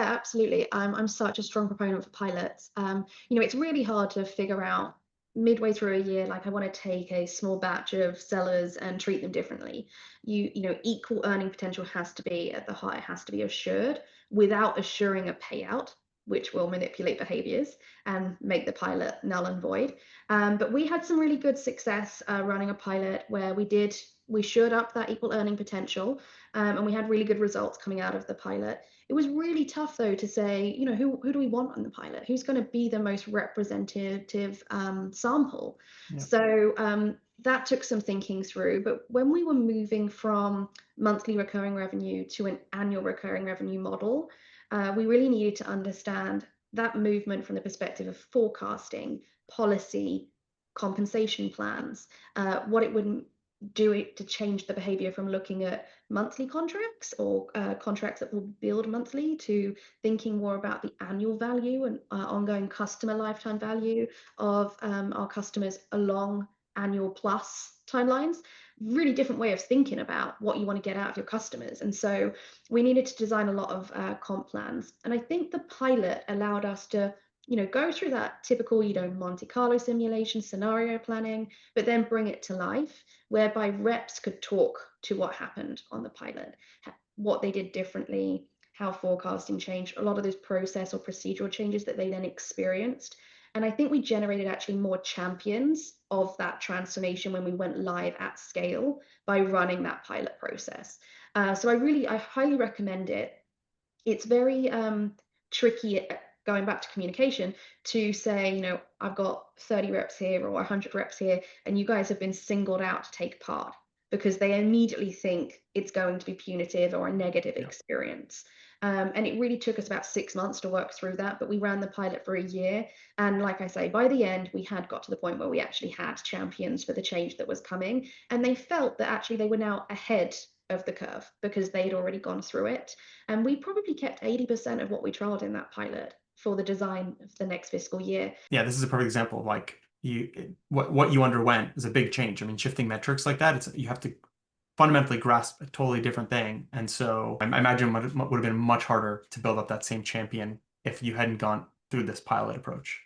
absolutely. I'm such a strong proponent for pilots. It's really hard to figure out midway through a year, like I want to take a small batch of sellers and treat them differently. Equal earning potential has to be at the heart, it has to be assured without assuring a payout, which will manipulate behaviors and make the pilot null and void. But we had some really good success running a pilot where we shored up that equal earning potential, and we had really good results coming out of the pilot. It was really tough though to say, who do we want on the pilot? Who's going to be the most representative sample? Yeah. So that took some thinking through. But when we were moving from monthly recurring revenue to an annual recurring revenue model, we really needed to understand that movement from the perspective of forecasting, policy, compensation plans, what it would do it to change the behavior from looking at monthly contracts or contracts that will build monthly to thinking more about the annual value and ongoing customer lifetime value of our customers along annual plus timelines. Really different way of thinking about what you want to get out of your customers. And so we needed to design a lot of comp plans. And I think the pilot allowed us to go through that typical, Monte Carlo simulation, scenario planning, but then bring it to life, whereby reps could talk to what happened on the pilot, what they did differently, how forecasting changed, a lot of those process or procedural changes that they then experienced. And I think we generated actually more champions of that transformation when we went live at scale by running that pilot process. So I highly recommend it. It's very tricky going back to communication to say, I've got 30 reps here or 100 reps here, and you guys have been singled out to take part, because they immediately think it's going to be punitive or a negative experience. And it really took us about 6 months to work through that, but we ran the pilot for a year. And like I say, by the end, we had got to the point where we actually had champions for the change that was coming. And they felt that actually they were now ahead of the curve because they'd already gone through it. And we probably kept 80% of what we trialed in that pilot for the design of the next fiscal year. Yeah, this is a perfect example of like what you underwent is a big change. I mean, shifting metrics like that, you have to fundamentally grasp a totally different thing. And so I imagine it would have been much harder to build up that same champion if you hadn't gone through this pilot approach.